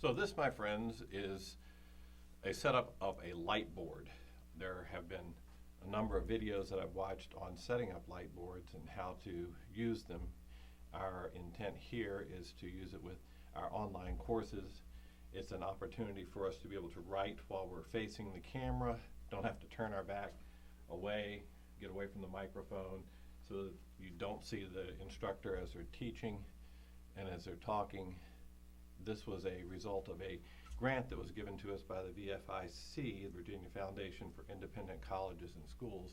So this, my friends, is a setup of a LightBoard. There have been a number of videos that I've watched on setting up LightBoards and how to use them. Our intent here is to use it with our online courses. It's an opportunity for us to be able to write while we're facing the camera, don't have to turn our back away, get away from the microphone so that you don't see the instructor as they're teaching and as they're talking. This was a result of a grant that was given to us by the VFIC, the Virginia Foundation for Independent Colleges and Schools.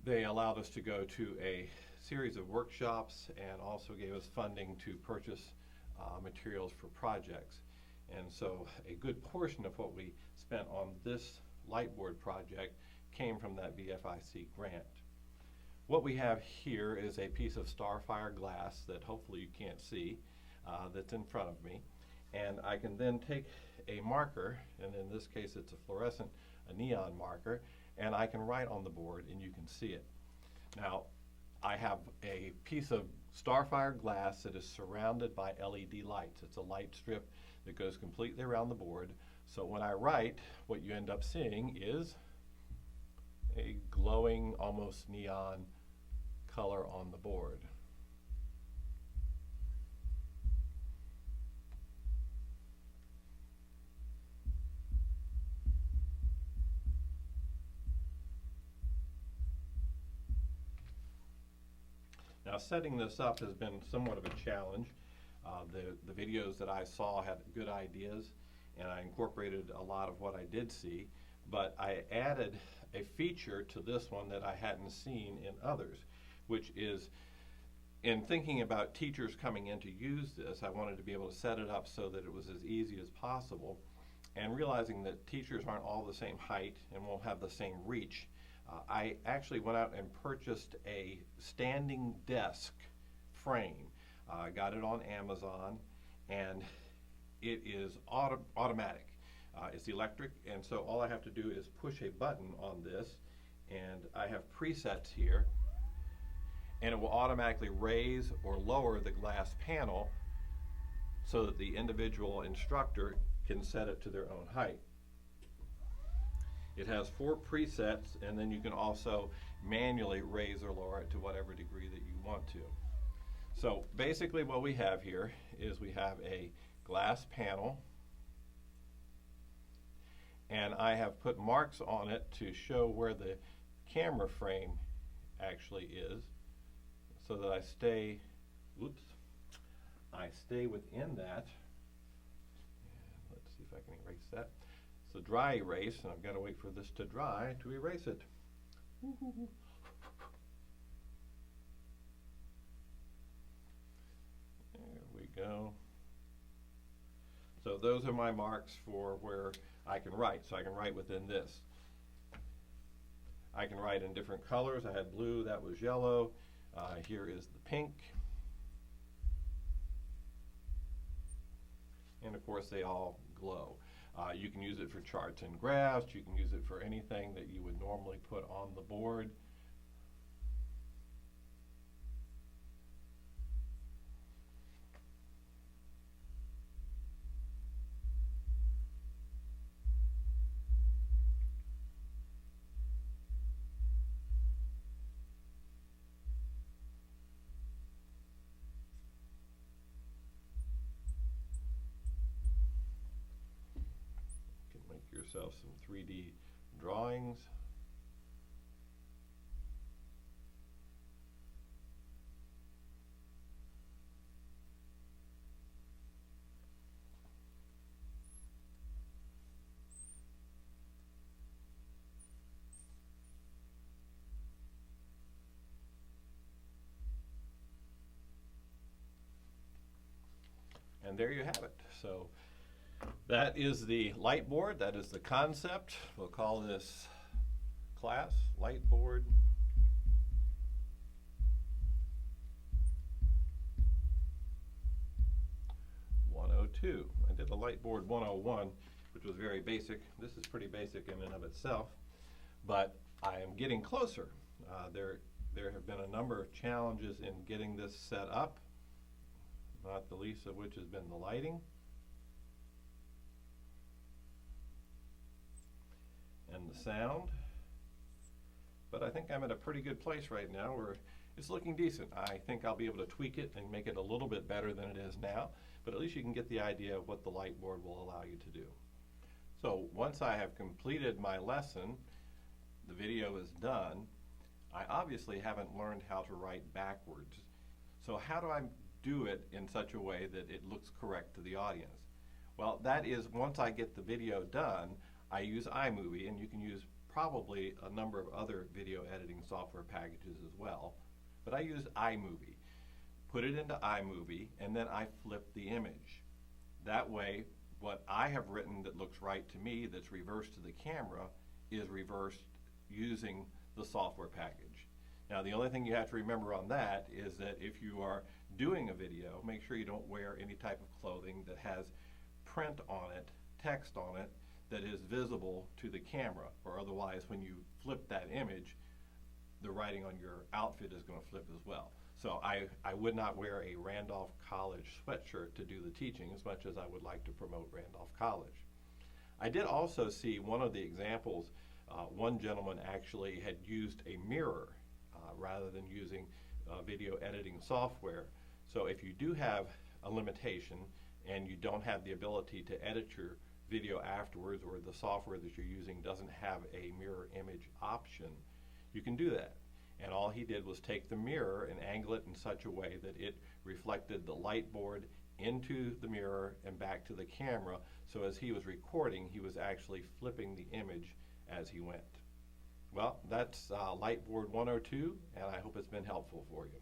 They allowed us to go to a series of workshops and also gave us funding to purchase materials for projects. And so a good portion of what we spent on this LightBoard project came from that VFIC grant. What we have here is a piece of Starfire glass that hopefully you can't see that's in front of me. And I can then take a marker, and in this case it's a neon marker, and I can write on the board and you can see it. Now, I have a piece of Starfire glass that is surrounded by LED lights. It's a light strip that goes completely around the board. So when I write, what you end up seeing is a glowing, almost neon color on the board. Now, setting this up has been somewhat of a challenge. The videos that I saw had good ideas, and I incorporated a lot of what I did see, but I added a feature to this one that I hadn't seen in others, which is, in thinking about teachers coming in to use this, I wanted to be able to set it up so that it was as easy as possible, and realizing that teachers aren't all the same height and won't have the same reach. I actually went out and purchased a standing desk frame. I got it on Amazon, and it is automatic. It's electric, and so all I have to do is push a button on this, and I have presets here, and it will automatically raise or lower the glass panel so that the individual instructor can set it to their own height. It has 4 presets, and then you can also manually raise or lower it to whatever degree that you want to. So basically what we have here is we have a glass panel, and I have put marks on it to show where the camera frame actually is so that I stay within that. And let's see if I can erase that. It's a dry erase, and I've got to wait for this to dry to erase it. There we go. So those are my marks for where I can write. So I can write within this. I can write in different colors. I had blue, that was yellow. Here is the pink. And of course they all glow. You can use it for charts and graphs. You can use it for anything that you would normally put on the board. Yourself some 3D drawings. And there you have it. So that is the LightBoard. That is the concept. We'll call this class LightBoard. I did the LightBoard 101, which was very basic. This is pretty basic in and of itself, but I am getting closer. There have been a number of challenges in getting this set up, not the least of which has been the lighting. the sound, but I think I'm at a pretty good place right now where it's looking decent. I think I'll be able to tweak it and make it a little bit better than it is now, but at least you can get the idea of what the LightBoard will allow you to do. So once I have completed my lesson, the video is done, I obviously haven't learned how to write backwards. So how do I do it in such a way that it looks correct to the audience? Well, that is, once I get the video done, I use iMovie, and you can use probably a number of other video editing software packages as well, but I use iMovie. Put it into iMovie, and then I flip the image. That way, what I have written that looks right to me that's reversed to the camera is reversed using the software package. Now, the only thing you have to remember on that is that if you are doing a video, make sure you don't wear any type of clothing that has print on it, text on it, that is visible to the camera, or otherwise when you flip that image, the writing on your outfit is going to flip as well. So I would not wear a Randolph College sweatshirt to do the teaching as much as I would like to promote Randolph College. I did also see one of the examples, one gentleman actually had used a mirror rather than using video editing software. So if you do have a limitation and you don't have the ability to edit your video afterwards, or the software that you're using doesn't have a mirror image option, you can do that. And all he did was take the mirror and angle it in such a way that it reflected the LightBoard into the mirror and back to the camera, so as he was recording, he was actually flipping the image as he went. Well, that's LightBoard 102, and I hope it's been helpful for you.